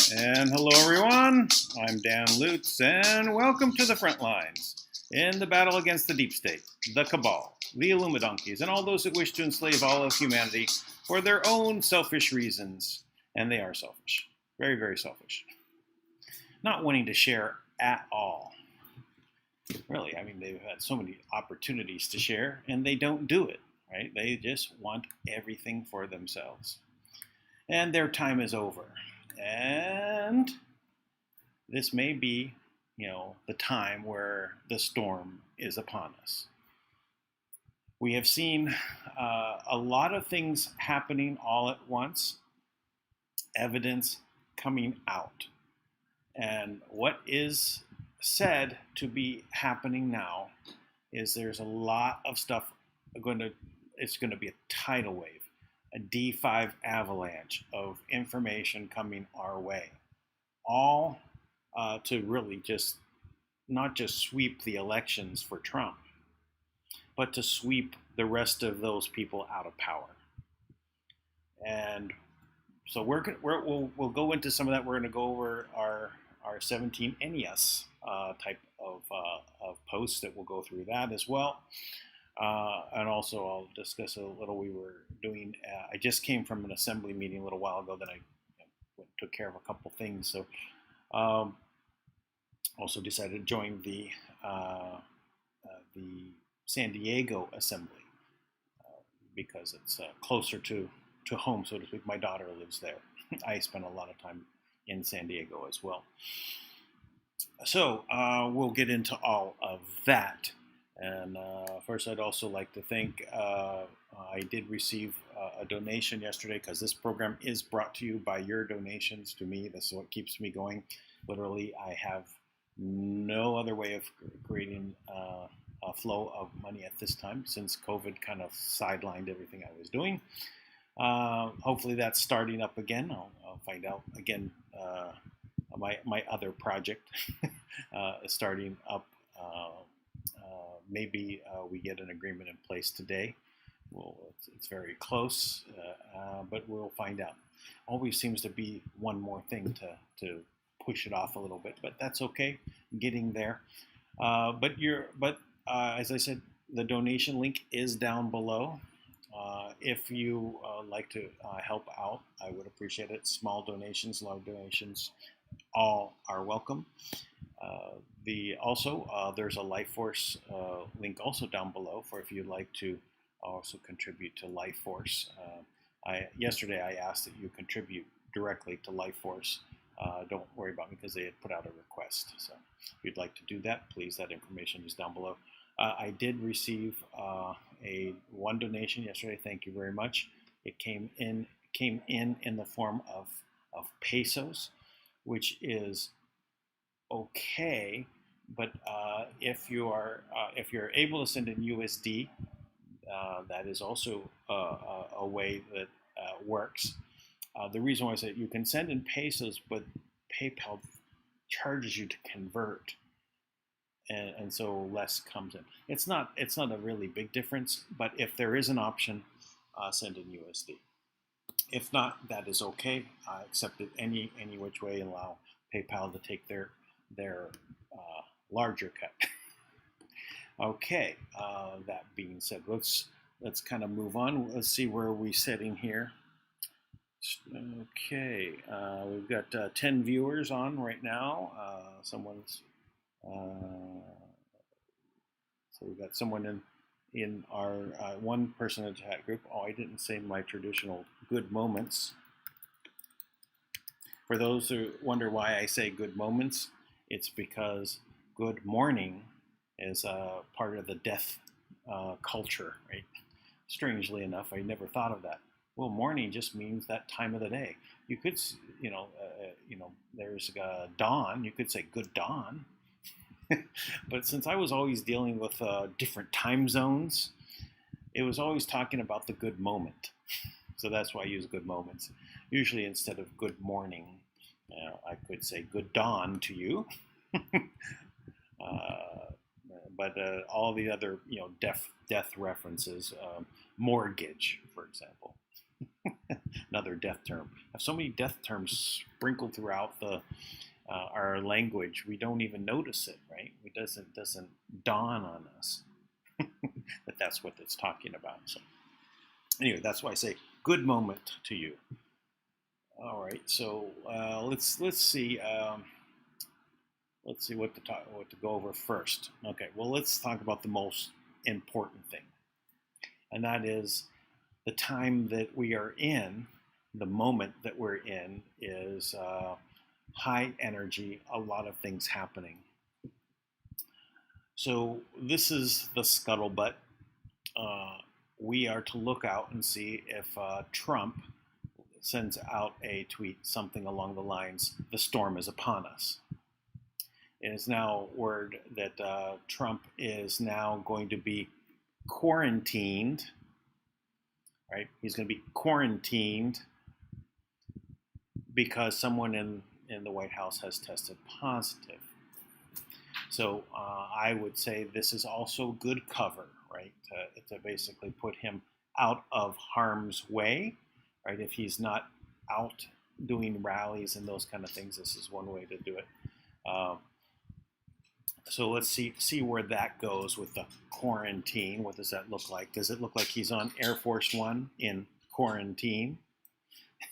And hello everyone, I'm Dan Lutz, and welcome to the front lines in the battle against the deep state, the cabal, the Illuminonkeys, and all those that wish to enslave all of humanity for their own selfish reasons. And they are selfish, very, very selfish. Not wanting to share at all. Really, I mean, they've had so many opportunities to share, and they don't do it, right? They just want everything for themselves. And their time is over. And this may be, the time where the storm is upon us. We have seen a lot of things happening all at once, evidence coming out. And what is said to be happening now is there's a lot of stuff it's going to be a tidal wave. A D5 avalanche of information coming our way, all to really not just sweep the elections for Trump, but to sweep the rest of those people out of power. And so we'll go into some of that. We're going to go over our 17 NES type of posts that we'll go through that as well. And also I'll discuss a little, we were doing, I just came from an assembly meeting a little while ago that I took care of a couple things. So also decided to join the San Diego assembly because it's closer to home, so to speak. My daughter lives there. I spent a lot of time in San Diego as well. So we'll get into all of that. And first, I'd also like to thank, I did receive a donation yesterday because this program is brought to you by your donations to me. This is what keeps me going. Literally, I have no other way of creating a flow of money at this time since COVID kind of sidelined everything I was doing. Hopefully that's starting up again. I'll find out again. My other project is starting up. Maybe we get an agreement in place today. Well, it's very close, but we'll find out. Always seems to be one more thing to push it off a little bit, but that's okay. Getting there. But as I said, the donation link is down below. If you like to help out, I would appreciate it. Small donations, large donations, all are welcome. There's a Life Force link also down below for if you'd like to also contribute to Life Force. Yesterday I asked that you contribute directly to Life Force. Don't worry about me because they had put out a request. So if you'd like to do that, please, that information is down below. I did receive one donation yesterday. Thank you very much. It came in the form of pesos, which is okay, but if you're able to send in USD, that is also a way that works. The reason why I say you can send in pesos, but PayPal charges you to convert, and so less comes in. It's not a really big difference, but if there is an option, send in USD. If not, that is okay. I accept it any which way and allow PayPal to take their larger cut. Okay, that being said, let's kind of move on. Let's see where we're sitting here. Okay, we've got 10 viewers on right now. Someone's so we've got someone in our one person in the chat group. Oh, I didn't say my traditional good moments. For those who wonder why I say good moments, it's because good morning is part of the death culture, right? Strangely enough, I never thought of that. Well, morning just means that time of the day. You could, there's dawn. You could say good dawn. But since I was always dealing with different time zones, it was always talking about the good moment. So that's why I use good moments. Usually instead of good morning, I could say good dawn to you. But all the other, death references, mortgage, for example, another death term. I have so many death terms sprinkled throughout our language, we don't even notice it, right? It doesn't dawn on us that that's what it's talking about. So anyway, that's why I say good moment to you. All right, so let's see. Let's see what to go over first. Okay, well, let's talk about the most important thing, and that is the time that we are in. The moment that we're in is high energy, a lot of things happening. So this is the scuttlebutt. We are to look out and see if Trump sends out a tweet, something along the lines, "The storm is upon us." It is now word that Trump is now going to be quarantined, right? He's going to be quarantined because someone in the White House has tested positive. So I would say this is also good cover, right? To basically put him out of harm's way, right? If he's not out doing rallies and those kind of things, this is one way to do it. So let's see where that goes with the quarantine. What does that look like? Does it look like he's on Air Force One in quarantine?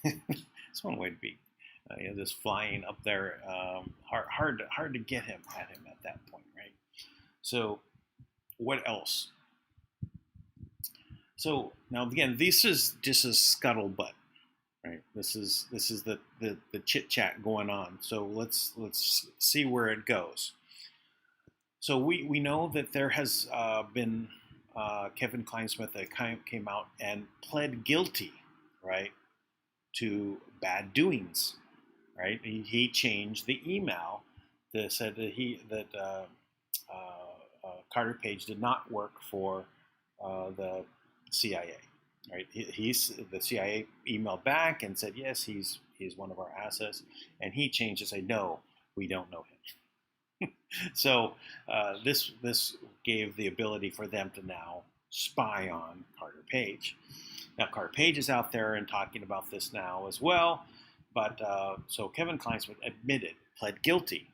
It's one way to be. Just flying up there, hard to get at him at that point, right? So what else? So now again, this is just a scuttlebutt, right? This is the chit chat going on. So let's see where it goes. So we know that there has been Kevin Kleinsmith that came out and pled guilty, right, to bad doings, right? He changed the email that said that Carter Page did not work for the CIA, right? The CIA emailed back and said yes, he's one of our assets, and he changed to say no, we don't know him. So this gave the ability for them to now spy on Carter Page. Now Carter Page is out there and talking about this now as well, but so Kevin Kleinsmith pled guilty.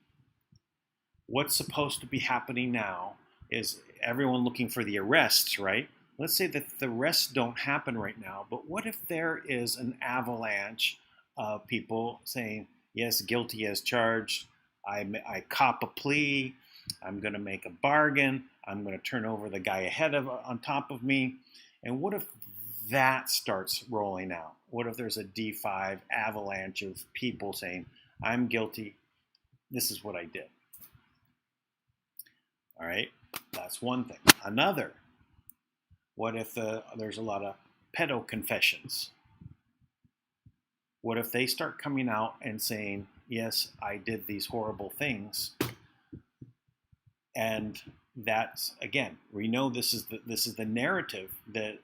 What's supposed to be happening now is everyone looking for the arrests, right? Let's say that the arrests don't happen right now, but what if there is an avalanche of people saying, yes, guilty as charged, I cop a plea, I'm going to make a bargain, I'm going to turn over the guy on top of me. And what if that starts rolling out? What if there's a D5 avalanche of people saying, I'm guilty, this is what I did? All right, that's one thing. Another, what if there's a lot of pedo confessions? What if they start coming out and saying, yes, I did these horrible things? And that's, again, we know this is the narrative that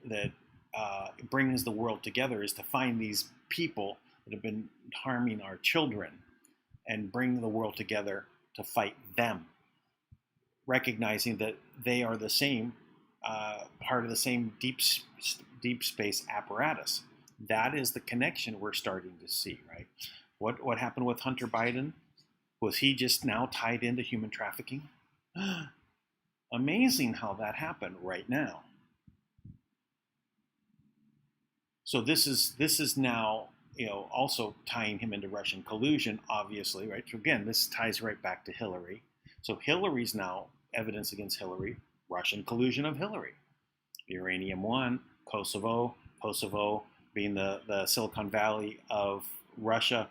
brings the world together, is to find these people that have been harming our children and bring the world together to fight them, recognizing that they are the same part of the same deep space apparatus. That is the connection we're starting to see, right? What happened with Hunter Biden? Was he just now tied into human trafficking? Amazing how that happened right now. So this is now, also tying him into Russian collusion, obviously, right? So again, this ties right back to Hillary. So Hillary's now evidence against Hillary, Russian collusion of Hillary. Uranium One, Kosovo being the Silicon Valley of Russia,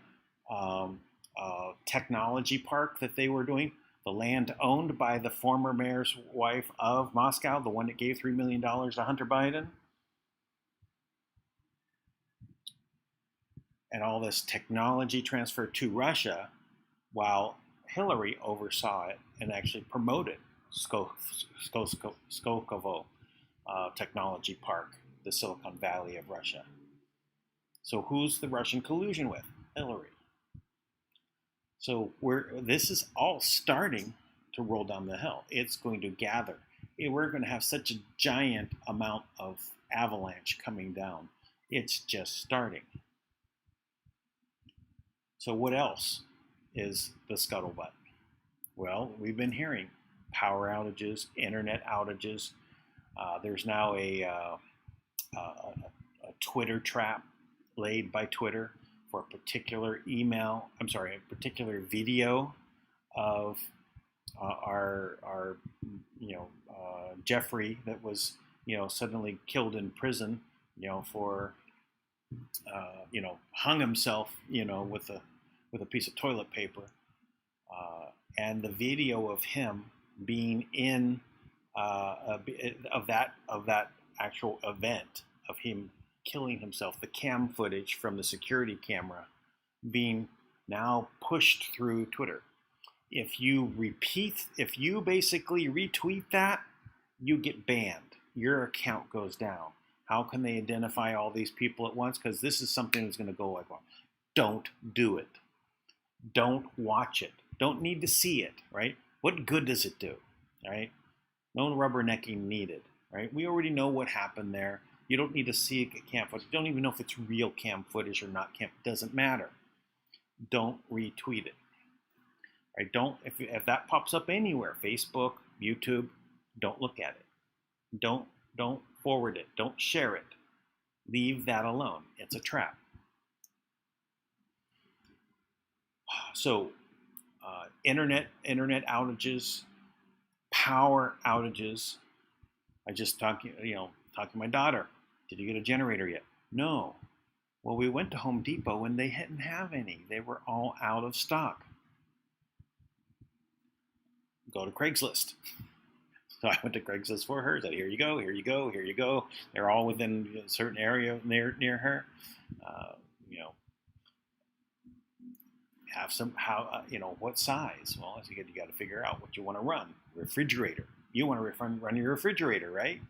technology park that they were doing, the land owned by the former mayor's wife of Moscow, the one that gave $3 million to Hunter Biden. And all this technology transferred to Russia, while Hillary oversaw it and actually promoted Skolkovo Technology Park, the Silicon Valley of Russia. So who's the Russian collusion with? Hillary. So this is all starting to roll down the hill. It's going to gather. We're going to have such a giant amount of avalanche coming down. It's just starting. So what else is the scuttlebutt? Well, we've been hearing power outages, internet outages. There's now a Twitter trap laid by Twitter for a particular a particular video of our Jeffrey that was suddenly killed in prison, for hung himself, with a piece of toilet paper, and the video of him being in of that actual event of him killing himself, the cam footage from the security camera being now pushed through Twitter. If you basically retweet that, you get banned. Your account goes down. How can they identify all these people at once? Because this is something that's going to go like, well, don't do it. Don't watch it. Don't need to see it, right? What good does it do, right? No rubbernecking needed, right? We already know what happened there. You don't need to see cam footage. You don't even know if it's real cam footage or not cam. It doesn't matter. Don't retweet it. Right? If that pops up anywhere, Facebook, YouTube, don't look at it. Don't forward it. Don't share it. Leave that alone. It's a trap. So, internet outages, power outages. I just talked to my daughter. Did you get a generator yet? No. Well, we went to Home Depot and they didn't have any. They were all out of stock. Go to Craigslist. So I went to Craigslist for her. I said, here you go, here you go, here you go. They're all within a certain area near her. Have some, what size? Well, you got to figure out what you want to run. Refrigerator. You want to run your refrigerator, right?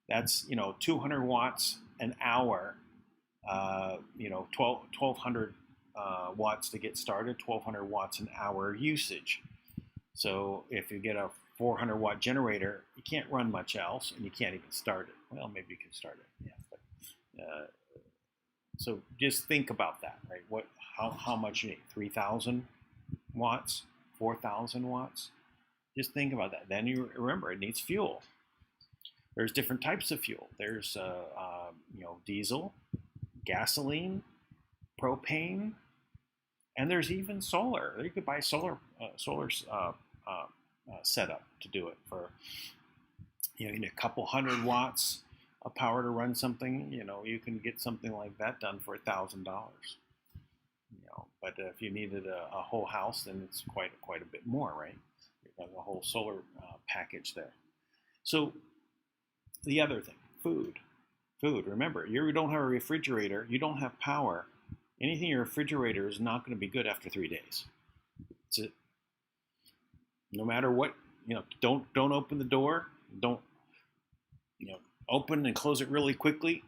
That's 200 watts an hour. 1200 watts to get started. 1200 watts an hour usage. So if you get a 400 watt generator, you can't run much else, and you can't even start it. Well, maybe you can start it. Yeah. But, so just think about that, right? How much you need? 3,000 watts, 4,000 watts. Just think about that. Then you remember it needs fuel. There's different types of fuel. There's diesel, gasoline, propane, and there's even solar. You could buy solar setup to do it for you need a couple hundred watts of power to run something. You can get something like that done for $1,000. But if you needed a whole house, then it's quite a bit more, right? You've got a whole solar package there. So the other thing, food. Remember, you don't have a refrigerator, you don't have power. Anything in your refrigerator is not going to be good after 3 days. That's it. No matter what, don't open the door. Don't, open and close it really quickly.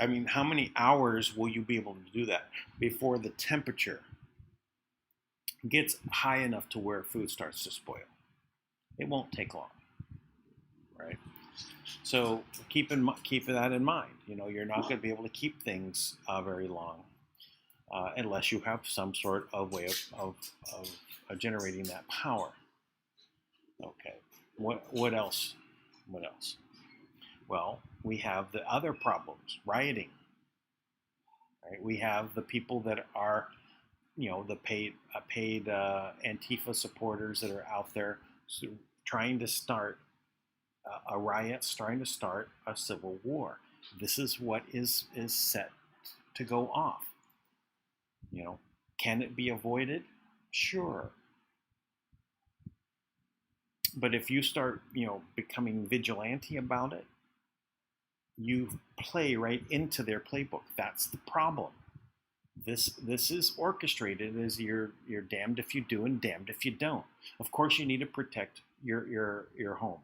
I mean, how many hours will you be able to do that before the temperature gets high enough to where food starts to spoil? It won't take long, right? So keep that in mind. You're not going to be able to keep things very long unless you have some sort of way of generating that power. Okay. What else? What else? Well, we have the other problems, rioting. Right? We have the people that are, the paid Antifa supporters that are out there trying to start a riot, trying to start a civil war. This is what is set to go off. Can it be avoided? Sure. But if you start, becoming vigilante about it, you play right into their playbook. That's the problem. This is orchestrated as you're damned if you do and damned if you don't. Of course, you need to protect your home.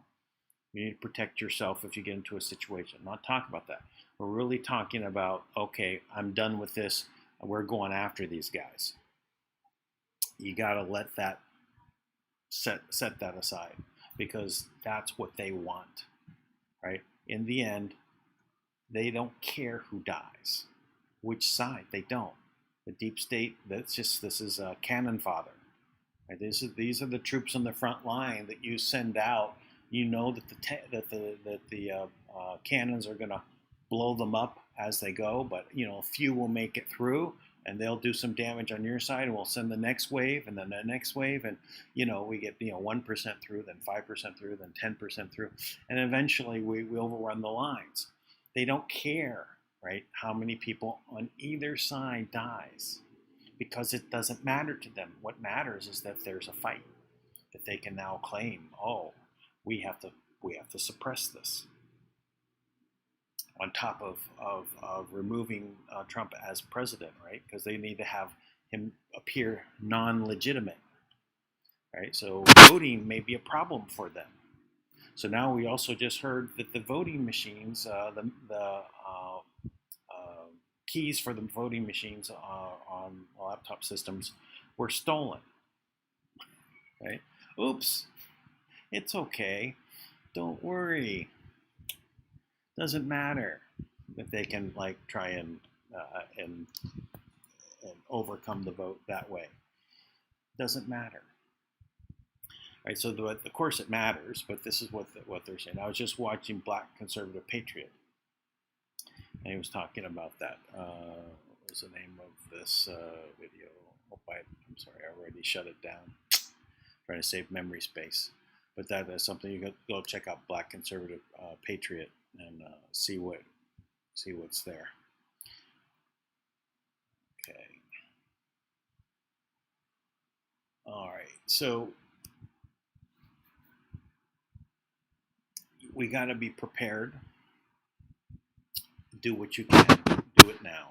You need to protect yourself if you get into a situation. Not talking about that. We're really talking about, okay, I'm done with this. We're going after these guys. You got to let that set that aside, because that's what they want, right? In the end, they don't care who dies, which side. They don't. The deep state. This is a cannon fodder. Right? These are the troops on the front line that you send out. You know that the cannons are going to blow them up as they go, but a few will make it through, and they'll do some damage on your side, and we'll send the next wave, and then the next wave, and we get 1% through, then 5% through, then 10% through, and eventually we overrun the lines. They don't care, right, how many people on either side dies, because it doesn't matter to them. What matters is that there's a fight, that they can now claim, oh, we have to suppress this. On top of removing Trump as president, right? Because they need to have him appear non-legitimate, right? So voting may be a problem for them. So now we also just heard that the voting machines, the keys for the voting machines on laptop systems were stolen, right? Oops, it's okay. Don't worry. Doesn't matter if they can try and overcome the vote that way. Doesn't matter. Right, so of course it matters, but this is what they're saying. I was just watching Black Conservative Patriot, and he was talking about that. What was the name of this video? I'm sorry, I already shut it down. Trying to save memory space, but that is something you go check out. Black Conservative Patriot, and see what's there. Okay. All right. So we got to be prepared. Do what you can. Do it now.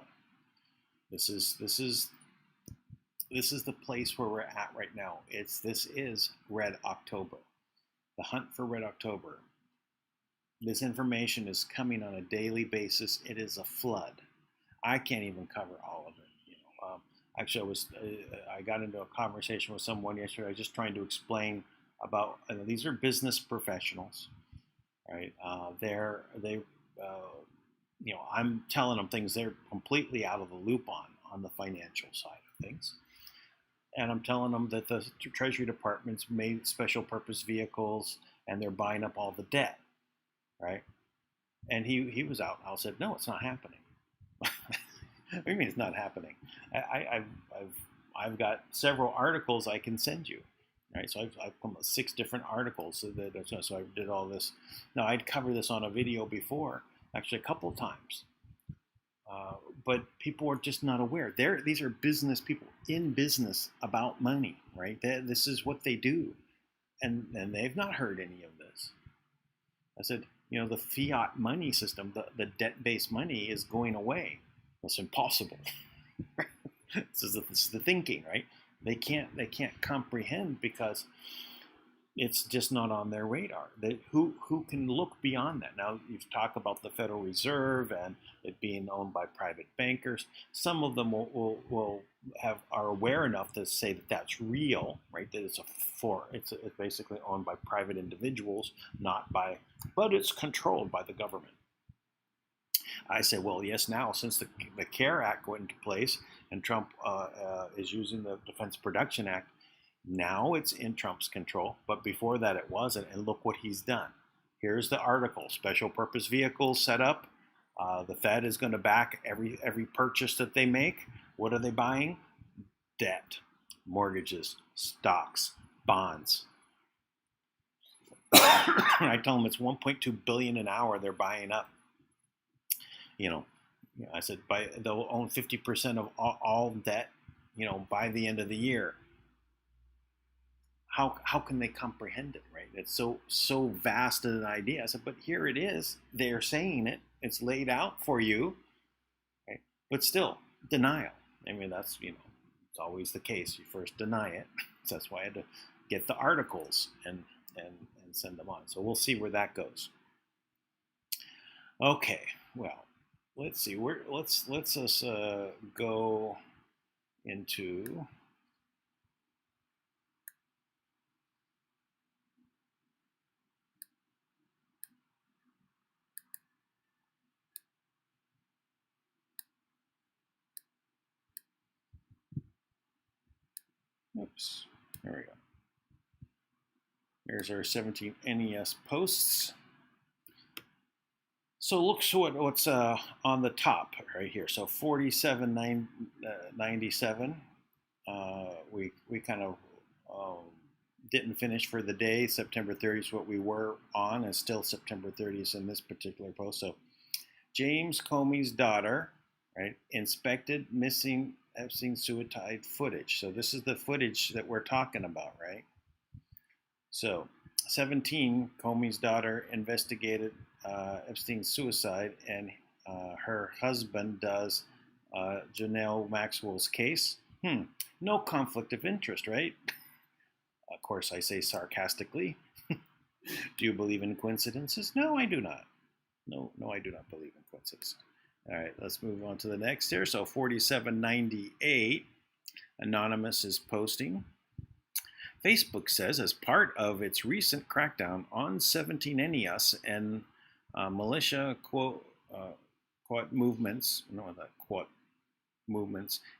This is the place where we're at right now. This is Red October. The hunt for Red October. This information is coming on a daily basis. It is a flood. I can't even cover all of it. Actually, I got into a conversation with someone yesterday. I was just trying to explain about. These are business professionals, right? I'm telling them things they're completely out of the loop on the financial side of things. And I'm telling them that the Treasury Department's made special purpose vehicles and they're buying up all the debt, right? And he was out. I said, no, it's not happening. What do you mean it's not happening? I've got several articles I can send you, right? So I've come up with 6 different articles. So I did all this. Now I'd covered this on a video before, actually a couple of times. But people are just not aware. These are business people in business about money, right? This is what they do, and they've not heard any of this. I said, the fiat money system, the debt-based money is going away. It's impossible. This is the thinking, right? They can't comprehend because it's just not on their radar. Who can look beyond that? Now you've talked about the Federal Reserve and it being owned by private bankers. Some of them are aware enough to say that that's real, right? That it's basically owned by private individuals, but it's controlled by the government. I say, well, yes, now since the CARE Act went into place and Trump is using the Defense Production Act, Now it's in Trump's control, but before that it wasn't. And look what he's done. Here's the article: special purpose vehicles set up. The Fed is going to back every purchase that they make. What are they buying? Debt, mortgages, stocks, bonds. I tell them it's 1.2 billion an hour they're buying up. I said they'll own 50% of all debt, by the end of the year. How can they comprehend it, right? It's so vast an idea. I said, but here it is. They're saying it. It's laid out for you, right? But still, denial. I mean, that's it's always the case. You first deny it. So that's why I had to get the articles and send them on. So we'll see where that goes. Okay, well, let's see. Let's us go into. Oops, there we go. There's our 17 NES posts. So look what's on the top right here. So 47.97. We kind of didn't finish for the day. September 30th is what we were on, and still September 30th in this particular post. So James Comey's daughter, right, inspected missing Epstein suicide footage. So this is the footage that we're talking about, right? So 17, Comey's daughter investigated Epstein's suicide, and her husband does Janelle Maxwell's case. No conflict of interest, right? Of course, I say sarcastically. Do you believe in coincidences? No, I do not. No, I do not believe in coincidences. All right, let's move on to the next here. So 4798, Anonymous is posting. Facebook says, as part of its recent crackdown on 17 NES and militia movements,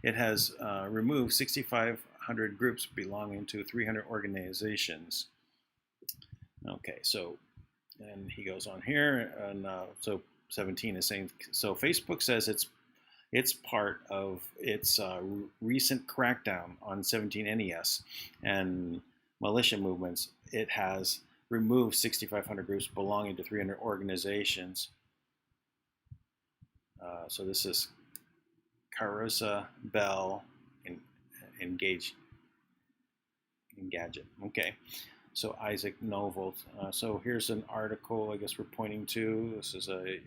it has removed 6,500 groups belonging to 300 organizations. Okay, so, and he goes on here, and so 17 is saying, so Facebook says it's part of its recent crackdown on 17 NES and militia movements. It has removed 6,500 groups belonging to 300 organizations. So this is Carissa Bell Engadget. Okay. So Isaac Novolt. So here's an article I guess we're pointing to. This is a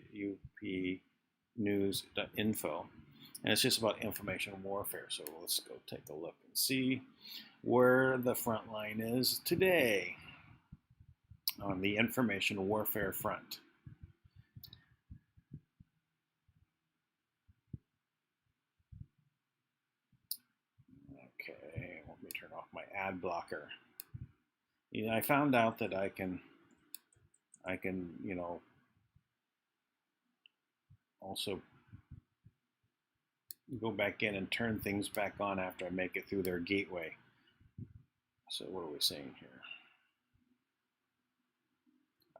upnews.info. And it's just about information warfare. So let's go take a look and see where the front line is today on the information warfare front. Okay, let me turn off my ad blocker. I found out that I can, also go back in and turn things back on after I make it through their gateway. So what are we saying here?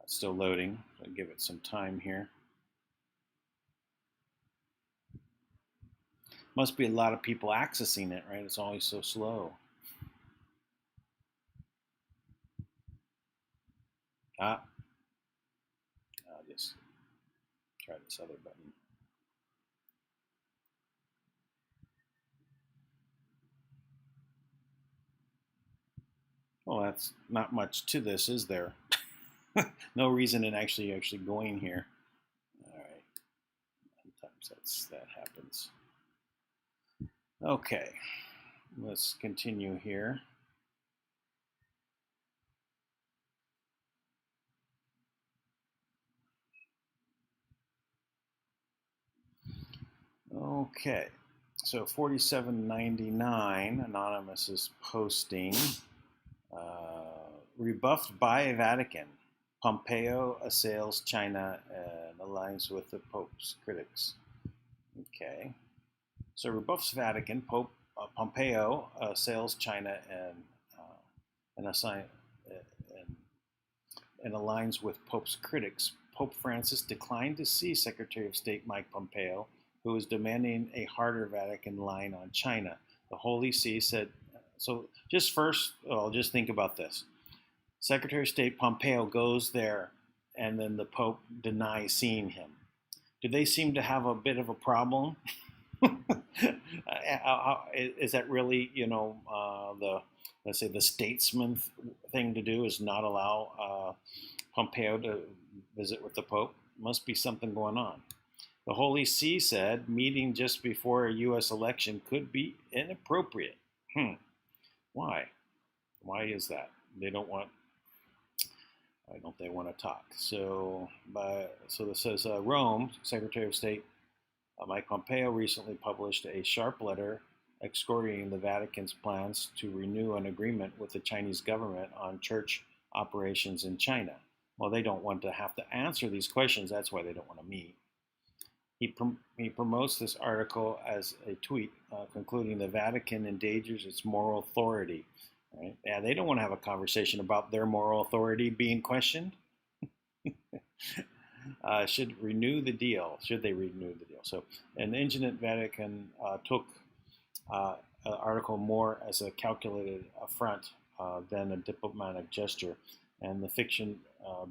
It's still loading. So I'll give it some time here. Must be a lot of people accessing it, right? It's always so slow. I'll just try this other button. Well, that's not much to this, is there? No reason in actually going here. All right. Sometimes that happens. Okay. Let's continue here. Okay, so 4799, Anonymous is posting, rebuffed by Vatican. Pompeo assails China and aligns with the Pope's critics. Okay, so rebuffs Vatican. Pompeo assails China and and aligns with Pope's critics. Pope Francis declined to see Secretary of State Mike Pompeo, who is demanding a harder Vatican line on China. The Holy See said, so just first, just think about this. Secretary of State Pompeo goes there, and then the Pope denies seeing him. Do they seem to have a bit of a problem? Is that really, let's say the statesman thing to do is not allow Pompeo to visit with the Pope? Must be something going on. The Holy See said meeting just before a U.S. election could be inappropriate. Why? Why is that? Why don't they want to talk? So this says Rome, Secretary of State Mike Pompeo recently published a sharp letter excoriating the Vatican's plans to renew an agreement with the Chinese government on church operations in China. Well, they don't want to have to answer these questions. That's why they don't want to meet. He promotes this article as a tweet concluding the Vatican endangers its moral authority. Right? Yeah, they don't want to have a conversation about their moral authority being questioned. Should they renew the deal? So, an indignant Vatican took the article more as a calculated affront than a diplomatic gesture, and the fiction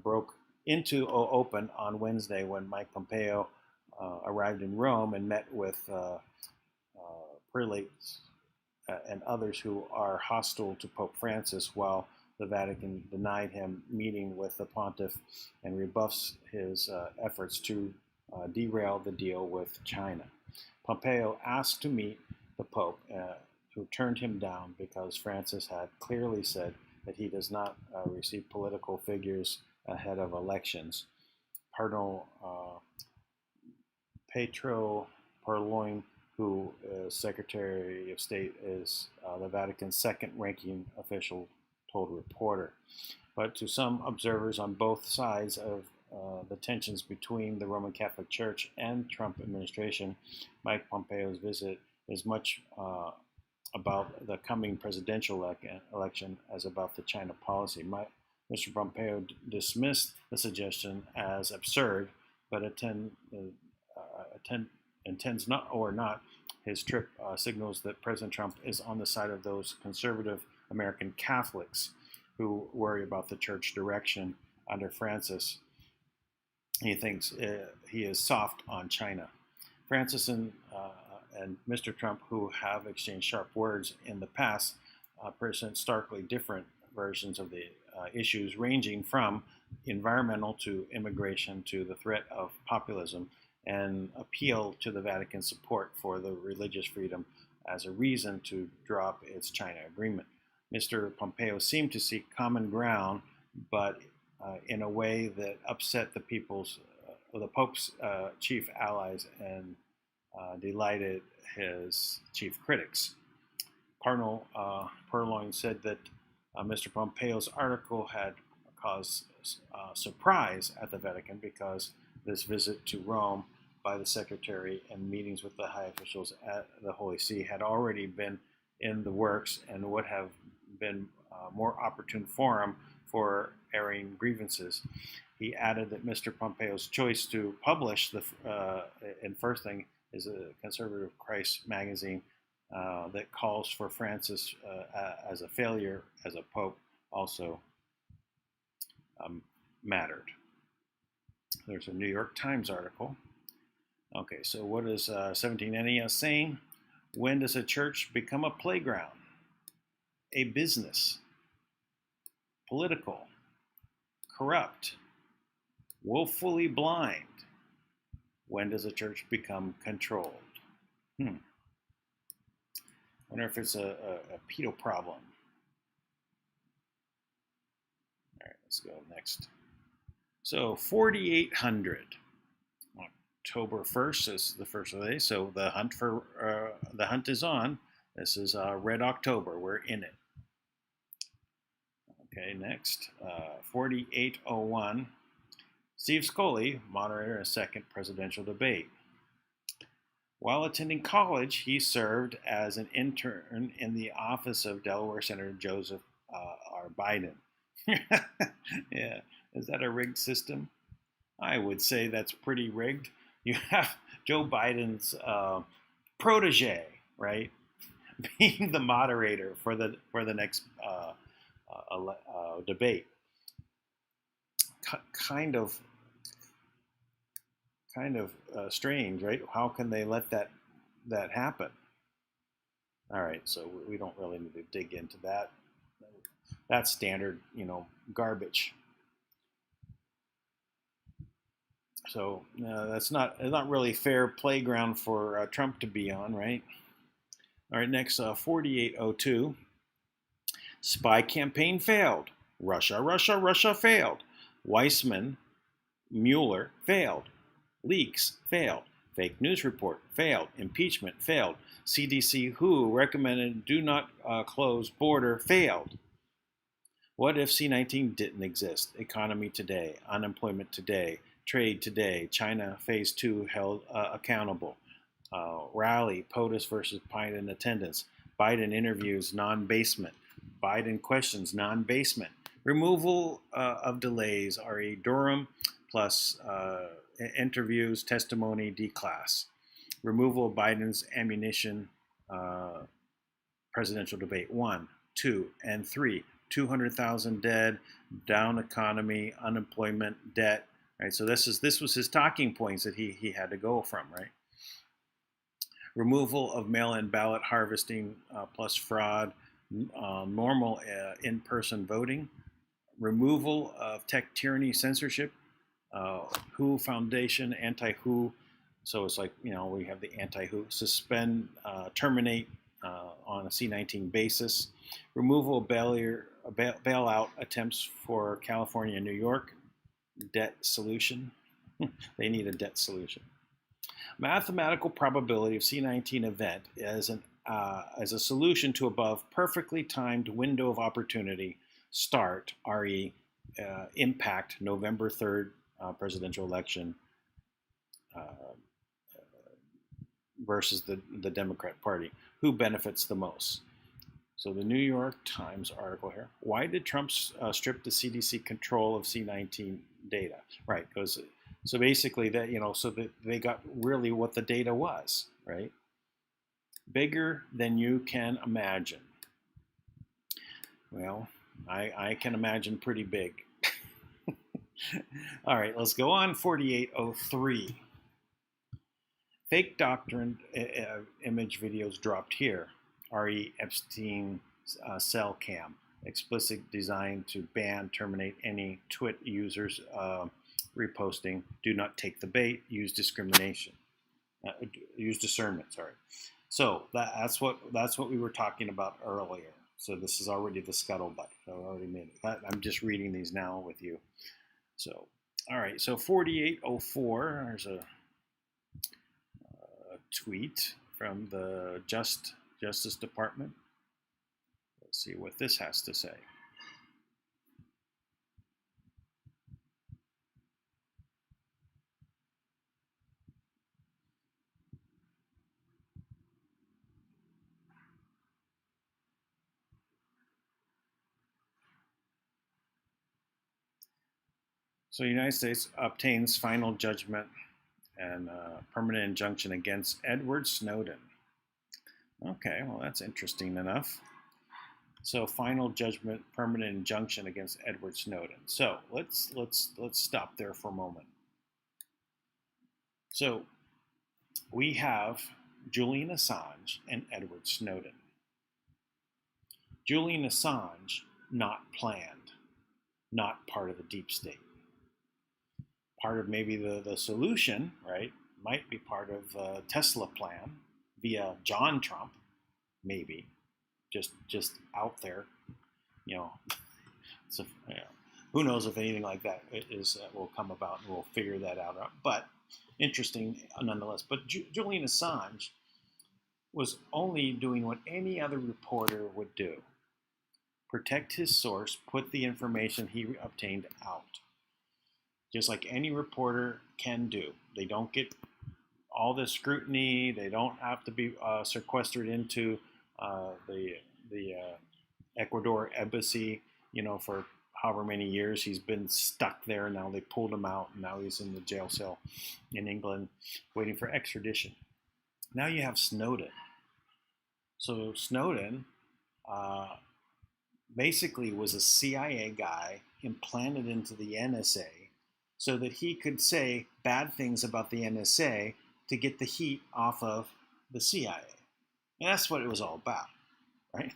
broke into open on Wednesday when Mike Pompeo arrived in Rome and met with prelates and others who are hostile to Pope Francis, while the Vatican denied him meeting with the pontiff and rebuffs his efforts to derail the deal with China. Pompeo asked to meet the Pope, who turned him down because Francis had clearly said that he does not receive political figures ahead of elections. Cardinal Pietro Parolin, who is Secretary of State, is the Vatican's second-ranking official, told Reporter. But to some observers on both sides of the tensions between the Roman Catholic Church and Trump administration, Mike Pompeo's visit is much about the coming presidential election as about the China policy. Mr. Pompeo dismissed the suggestion as absurd, but intends not or not. His trip signals that President Trump is on the side of those conservative American Catholics who worry about the church direction under Francis. He thinks he is soft on China. Francis and Mr. Trump, who have exchanged sharp words in the past, present starkly different versions of the issues, ranging from environmental to immigration to the threat of populism, and appeal to the Vatican's support for the religious freedom as a reason to drop its China agreement. Mr. Pompeo seemed to seek common ground, but in a way that upset the Pope's chief allies and delighted his chief critics. Cardinal Parolin said that Mr. Pompeo's article had caused surprise at the Vatican because this visit to Rome by the Secretary and meetings with the high officials at the Holy See had already been in the works and would have been a more opportune forum for airing grievances. He added that Mr. Pompeo's choice to publish in First Thing is a conservative Christ magazine that calls for Francis as a failure as a pope also mattered. There's a New York Times article. Okay, so what is 17 NES saying? When does a church become a playground, a business, political, corrupt, woefully blind? When does a church become controlled? Wonder if it's a pedo problem. All right, let's go next. So 4,800. October 1st is the first of the day, so the hunt is on. This is Red October. We're in it. Okay, next 4801. Steve Scully, moderator in a second presidential debate. While attending college, he served as an intern in the office of Delaware Senator Joseph are Biden. Yeah, is that a rigged system? I would say that's pretty rigged. You have Joe Biden's protege, right, being the moderator for the next debate. Kind of strange, right? How can they let that happen? All right, so we don't really need to dig into that. That's standard, garbage. So that's not really fair playground for Trump to be on, right? All right, next 4802. Spy campaign failed. Russia failed. Weissman, Mueller failed. Leaks failed. Fake news report failed. Impeachment failed. CDC WHO recommended do not close border failed. What if C-19 didn't exist? Economy today, unemployment today, trade today, China phase 2 held accountable. Rally, POTUS versus Biden attendance. Biden interviews non-basement. Biden questions non-basement. Removal of delays, R.E. Durham plus interviews, testimony, D-class. Removal of Biden's ammunition, presidential debate 1, 2, and 3. 200,000 dead, down economy, unemployment, debt. Right. So this was his talking points that he had to go from. Right. Removal of mail-in ballot harvesting plus fraud, normal in-person voting. Removal of tech tyranny censorship. WHO Foundation, anti-WHO. So it's like, we have the anti-WHO. Suspend, terminate on a C-19 basis. Removal of bailout attempts for California and New York. Debt solution. They need a debt solution. Mathematical probability of C-19 event as a solution to above perfectly timed window of opportunity start, RE, impact November 3rd presidential election versus the Democrat Party. Who benefits the most? So the New York Times article here. Why did Trump strip the CDC control of C-19 data? Right, because so basically that so that they got really what the data was, right? Bigger than you can imagine. Well, I can imagine pretty big. All right, let's go on. 4803. Fake doctrine image videos dropped here. R.E. Epstein cell cam. Explicit design to ban, terminate any twit users reposting. Do not take the bait. Use discrimination. Use discernment. Sorry. So that's what we were talking about earlier. So this is already the scuttlebutt. I already made it. I'm just reading these now with you. So all right. So 4804. There's a tweet from the Justice Department. Let's see what this has to say. So the United States obtains final judgment and permanent injunction against Edward Snowden. Okay, well that's interesting enough. So final judgment, permanent injunction against Edward Snowden. So let's stop there for a moment. So we have Julian Assange and Edward Snowden. Julian Assange, not planned, not part of the deep state. Part of maybe the solution, right, might be part of Tesla plan via John Trump, maybe, just out there, So, who knows if anything like that will come about, and we'll figure that out. But interesting nonetheless. But Julian Assange was only doing what any other reporter would do: protect his source, put the information he obtained out. Just like any reporter can do. They don't get all this scrutiny. They don't have to be sequestered into the Ecuador embassy, for however many years he's been stuck there. Now they pulled him out, and now he's in the jail cell in England waiting for extradition. Now you have Snowden. So Snowden basically was a CIA guy implanted into the NSA so that he could say bad things about the NSA to get the heat off of the CIA. And that's what it was all about, right?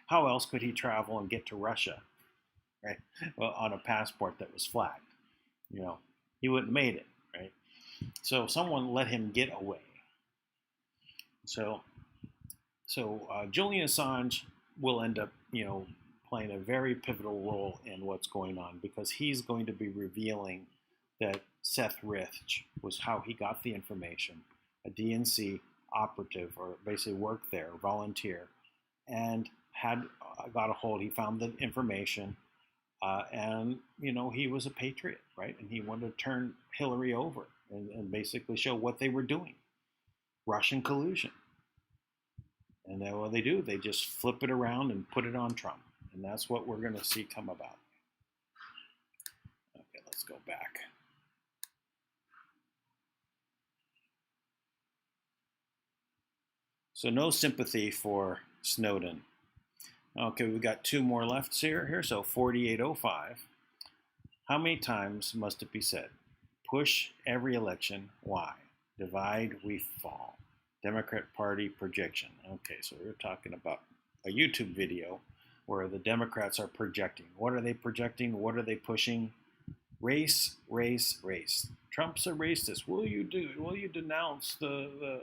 How else could he travel and get to Russia, right? Well, on a passport that was flagged. He wouldn't have made it, right? So someone let him get away. So Julian Assange will end up, playing a very pivotal role in what's going on, because he's going to be revealing that Seth Rich was how he got the information, a DNC operative, or basically worked there, volunteer, and got a hold. He found the information, and he was a patriot, right? And he wanted to turn Hillary over and basically show what they were doing, Russian collusion. And then what they do, they just flip it around and put it on Trump, and that's what we're going to see come about. Okay, let's go back. So no sympathy for Snowden. Okay, we've got two more left here. So 4805. How many times must it be said? Push every election. Why? Divide, we fall. Democrat Party projection. Okay, so we're talking about a YouTube video where the Democrats are projecting. What are they projecting? What are they pushing? Race, race, race. Trump's a racist. Will you denounce the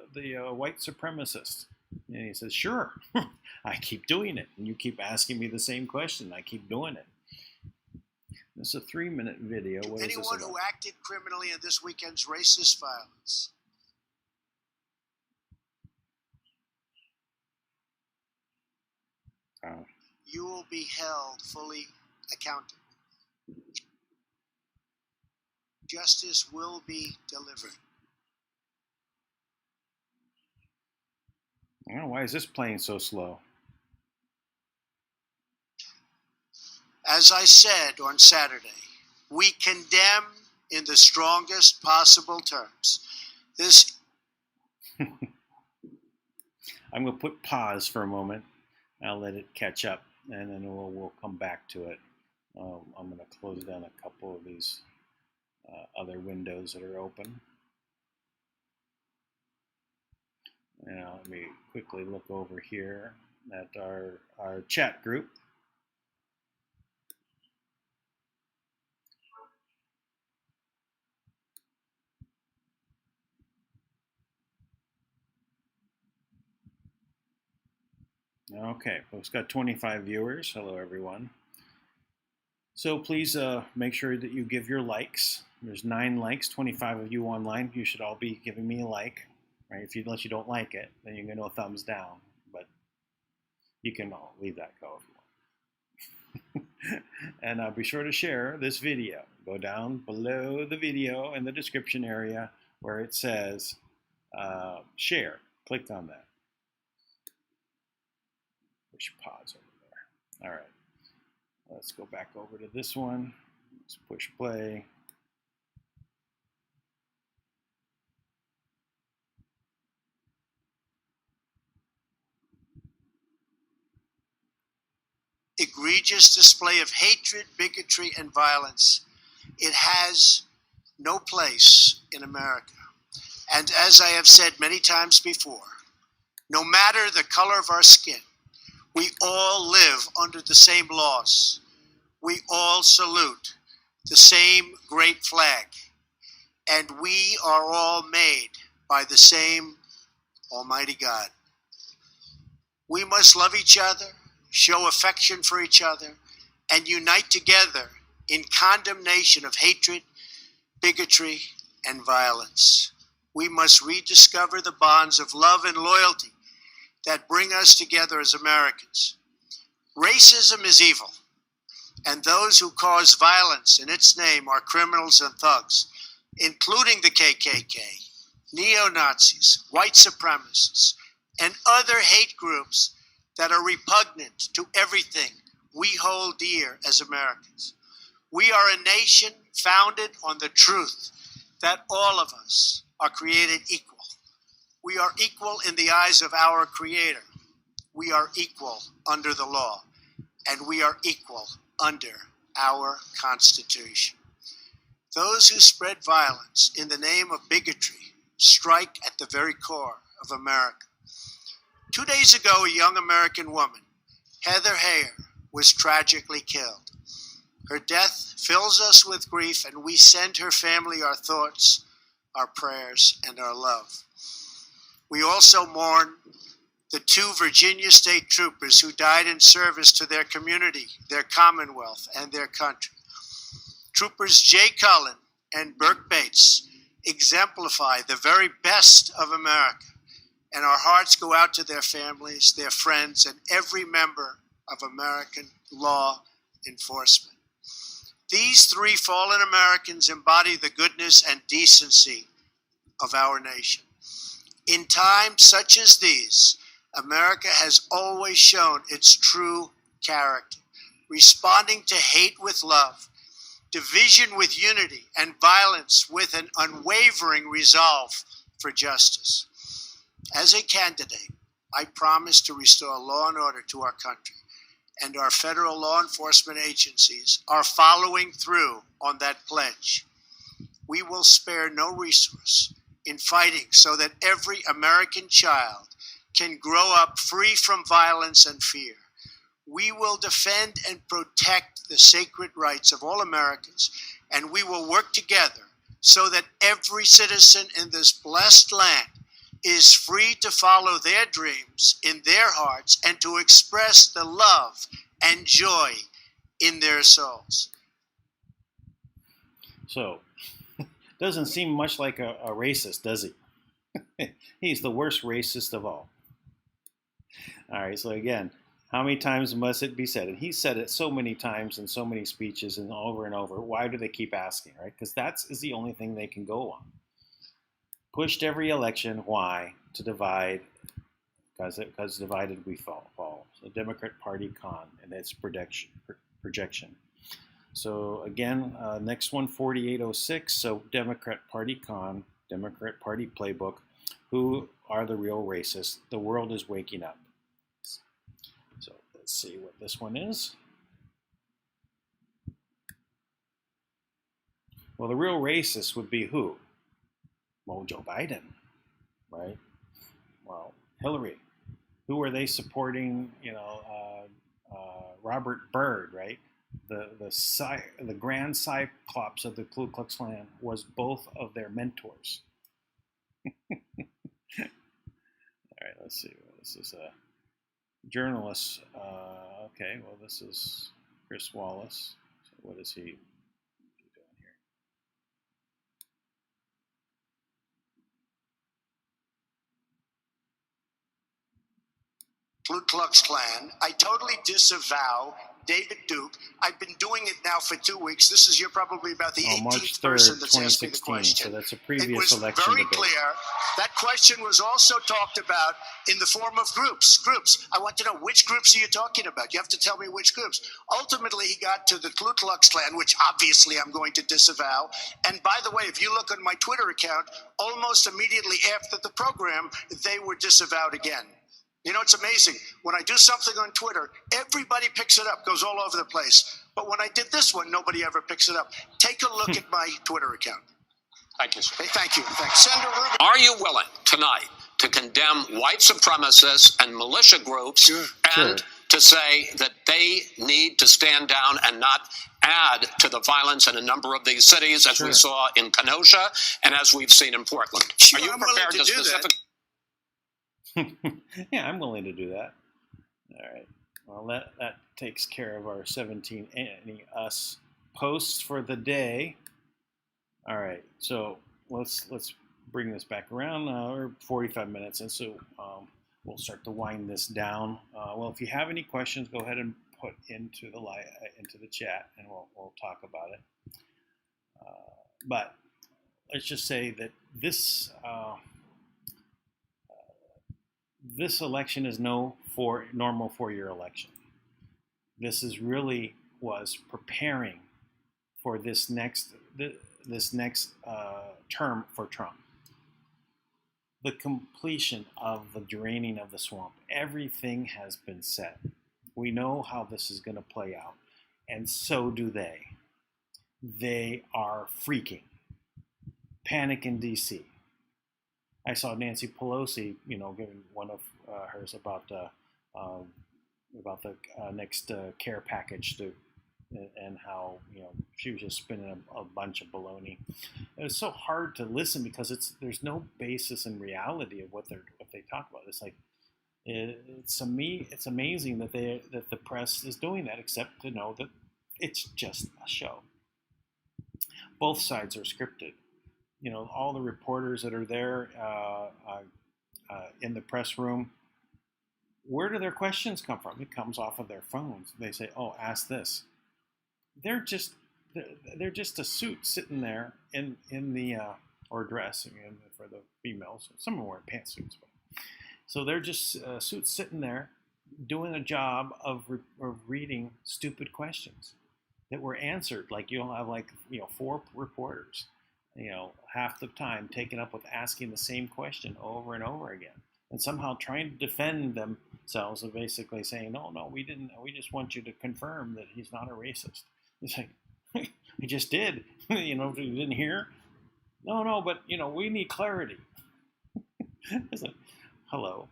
white supremacists? And he says, sure. I keep doing it. And you keep asking me the same question. I keep doing it. This is a 3-minute video. What Anyone is this about? who acted criminally in this weekend's racist violence. Oh. You will be held fully accountable. Justice will be delivered. Oh, why is this playing so slow? As I said on Saturday, we condemn in the strongest possible terms this. I'm going to put pause for a moment. I'll let it catch up, and then we'll come back to it. I'm going to close down a couple of these other windows that are open. Now let me quickly look over here at our chat group. Okay, well, it's got 25 viewers. Hello, everyone. So please make sure that you give your likes. There's 9 likes, 25 of you online. You should all be giving me a like, right? Unless you don't like it, then you can go a thumbs down. But you can all leave that go if you want. And be sure to share this video. Go down below the video in the description area where it says share. Click on that. Push pause over there. All right. Let's go back over to this one. Let's push play. Egregious display of hatred, bigotry, and violence. It has no place in America. And as I have said many times before, no matter the color of our skin, we all live under the same laws. We all salute the same great flag. And we are all made by the same Almighty God. We must love each other, show affection for each other, and unite together in condemnation of hatred, bigotry, and violence. We must rediscover the bonds of love and loyalty that bring us together as Americans. Racism is evil, and those who cause violence in its name are criminals and thugs, including the KKK, neo-Nazis, white supremacists, and other hate groups that are repugnant to everything we hold dear as Americans. We are a nation founded on the truth that all of us are created equal. We are equal in the eyes of our Creator. We are equal under the law, and we are equal under our Constitution. Those who spread violence in the name of bigotry strike at the very core of America. 2 days ago, a young American woman, Heather Heyer, was tragically killed. Her death fills us with grief, and we send her family our thoughts, our prayers, and our love. We also mourn the 2 Virginia state troopers who died in service to their community, their commonwealth, and their country. Troopers Jay Cullen and Burke Bates exemplify the very best of America, and our hearts go out to their families, their friends, and every member of American law enforcement. These 3 fallen Americans embody the goodness and decency of our nation. In times such as these, America has always shown its true character, responding to hate with love, division with unity, and violence with an unwavering resolve for justice. As a candidate, I promise to restore law and order to our country, and our federal law enforcement agencies are following through on that pledge. We will spare no resource in fighting so that every American child can grow up free from violence and fear. We will defend and protect the sacred rights of all Americans, and we will work together so that every citizen in this blessed land is free to follow their dreams in their hearts and to express the love and joy in their souls. So, doesn't seem much like a racist, does he? He's the worst racist of all. All right, so again, how many times must it be said? And he said it so many times in so many speeches and over. Why do they keep asking, right? Because that is the only thing they can go on. Pushed every election. Why? To divide. Because divided we fall. So Democrat Party con and its projection. So again, next one, 4806. So Democrat Party con, Democrat Party playbook. Who are the real racists? The world is waking up. So let's see what this one is. Well, the real racists would be who? Well, Joe Biden, right? Well, Hillary. Who are they supporting? Robert Byrd, right? The grand cyclops of the Ku Klux Klan was both of their mentors. All right, let's see. This is a journalist. Okay, well, this is Chris Wallace. So what is he doing here? Ku Klux Klan. I totally disavow David Duke. I've been doing it now for 2 weeks. This is you're probably about the 18th March 3rd, person that's asked me the 2016. question. So that's a previous election It was very debate. clear. That question was also talked about in the form of groups. I want to know which groups are you talking about? You have to tell me which groups. Ultimately, he got to the Ku Klux Klan, which obviously I'm going to disavow. And by the way, if you look on my Twitter account, almost immediately after the program, they were disavowed again. You know, it's amazing. When I do something on Twitter, everybody picks it up, goes all over the place. But when I did this one, nobody ever picks it up. Take a look at my Twitter account. Thank you, sir. Hey, thank you. Thanks. Senator Rubin. Are you willing tonight to condemn white supremacists and militia groups and to say that they need to stand down and not add to the violence in a number of these cities, as we saw in Kenosha and as we've seen in Portland? Are you prepared to specifically? Yeah, I'm willing to do that. All right. Well, that takes care of our 17 Any Us posts for the day. All right. So let's bring this back around. We're 45 minutes, and so we'll start to wind this down. Well, if you have any questions, go ahead and put into the chat, and we'll talk about it. But let's just say that this election is no normal 4-year election. This is really was preparing for this next term for Trump. The completion of the draining of the swamp. Everything has been set. We know how this is going to play out, and so do they. They are freaking. Panic in D.C. I saw Nancy Pelosi, giving one of hers about the next care package and how she was just spinning a bunch of baloney. It was so hard to listen because there's no basis in reality of what they talk about. It's like it's amazing that the press is doing that, except to know that it's just a show. Both sides are scripted. All the reporters that are there in the press room, where do their questions come from? It comes off of their phones. They say, "Oh, ask this." They're just a suit sitting there in the or dress for the females. Some are wearing pantsuits, so they're just suits sitting there doing a job of reading stupid questions that were answered. Like you'll have 4 reporters, half the time taken up with asking the same question over and over again, and somehow trying to defend themselves and basically saying, "No, we didn't. We just want you to confirm that he's not a racist." It's like, I just did. You didn't hear? No, but we need clarity. It's like, hello.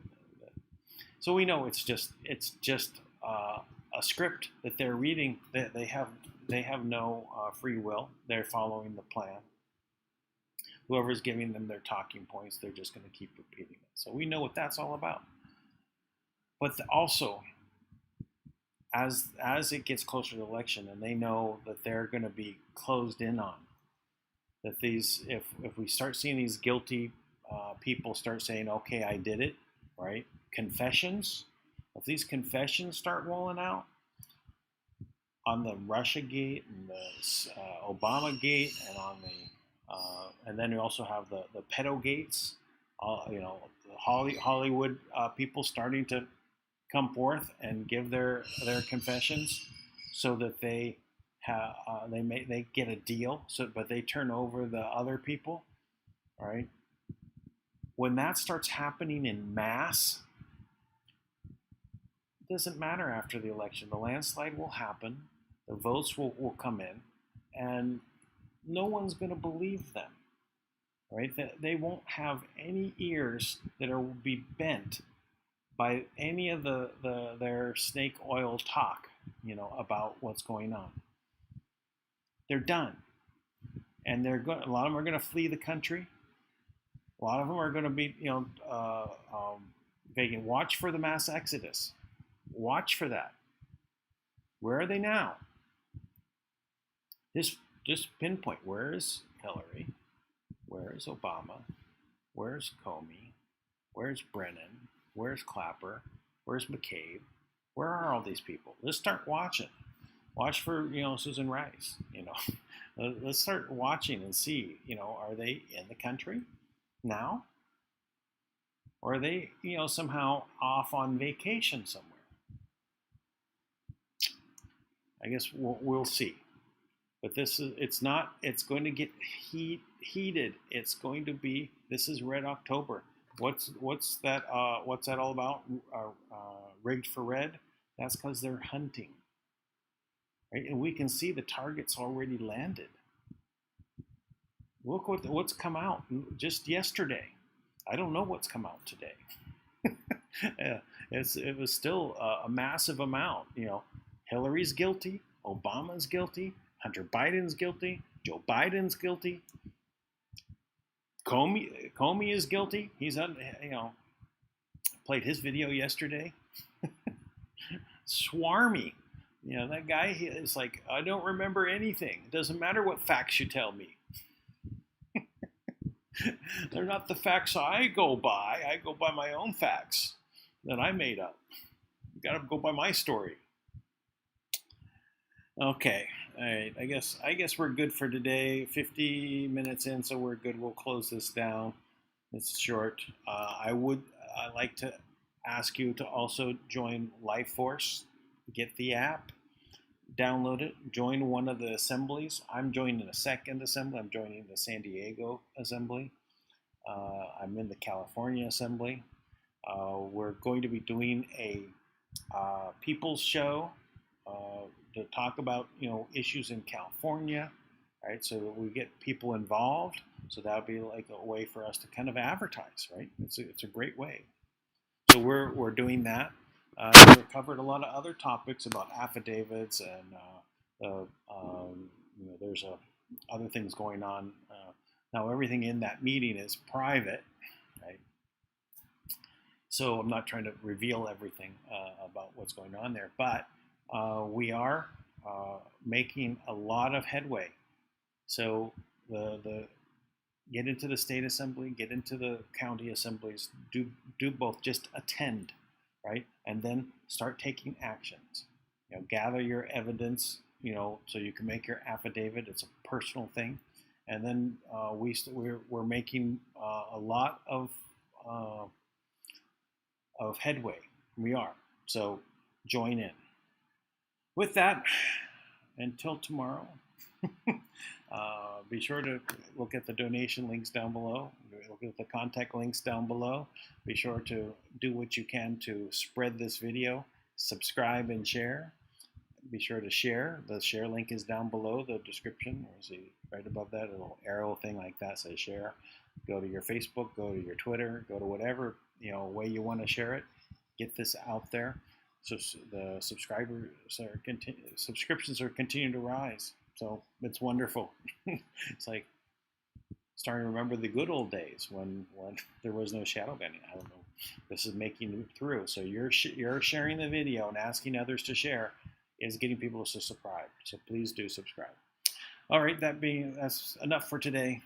So we know it's just a script that they're reading. They have no free will. They're following the plan. Whoever's giving them their talking points, they're just going to keep repeating it. So we know what that's all about. But also, as it gets closer to the election, and they know that they're going to be closed in on, that if we start seeing these guilty people start saying, "Okay, I did it," right? Confessions. If these confessions start rolling out on the Russia Gate and the Obama Gate, and on the and then you also have the pedo gates, Hollywood people starting to come forth and give their confessions, so that they get a deal. But they turn over the other people, right? When that starts happening in mass, it doesn't matter after the election. The landslide will happen. The votes will come in, and no one's going to believe them, right? They won't have any ears that will be bent by any of their snake oil talk, about what's going on. They're done, and a lot of them are going to flee the country. A lot of them are going to be, vacant. Watch for the mass exodus. Watch for that. Where are they now? Just pinpoint. Where is Hillary? Where is Obama? Where's Comey? Where's Brennan? Where's Clapper? Where's McCabe? Where are all these people? Let's start watching. Watch for, Susan Rice. Let's start watching and see, are they in the country now? Or are they, somehow off on vacation somewhere? I guess we'll see. But it's going to get heated. It's going to be, this is Red October. What's that all about? Rigged for red? That's because they're hunting, right? And we can see the targets already landed. Look what's come out just yesterday. I don't know what's come out today. It was still a massive amount. Hillary's guilty, Obama's guilty, Hunter Biden's guilty, Joe Biden's guilty. Comey is guilty. He's played his video yesterday. Swarmy. That guy is like, I don't remember anything. It doesn't matter what facts you tell me. They're not the facts I go by. I go by my own facts that I made up. You gotta go by my story. Okay, all right. I guess we're good for today. 50 minutes in, so we're good. We'll close this down. It's short. I ask you to also join LifeForce. Get the app, download it, join one of the assemblies. I'm joining the second assembly. I'm joining the San Diego assembly. I'm in the California assembly. We're going to be doing a people's show to talk about issues in California, right? So that we get people involved. So that would be like a way for us to kind of advertise, right? It's a great way. So we're doing that. We covered a lot of other topics about affidavits and there's other things going on. Now everything in that meeting is private, right? So I'm not trying to reveal everything about what's going on there, but we are making a lot of headway. So the get into the state assembly, get into the county assemblies, do both, just attend, right? And then start taking actions. Gather your evidence, so you can make your affidavit. It's a personal thing. And then we're making a lot of headway. We are. So join in. With that, until tomorrow, be sure to look at the donation links down below. Look at the contact links down below. Be sure to do what you can to spread this video, subscribe and share. Be sure to share. The share link is down below the description. Or see right above that, a little arrow thing like that says share. Go to your Facebook, go to your Twitter, go to whatever way you want to share it. Get this out there. So the subscriptions are continuing to rise. So it's wonderful. It's like starting to remember the good old days when there was no shadow banning. I don't know. This is making it through. So you're sharing the video and asking others to share is getting people to subscribe. So please do subscribe. All right, that's enough for today.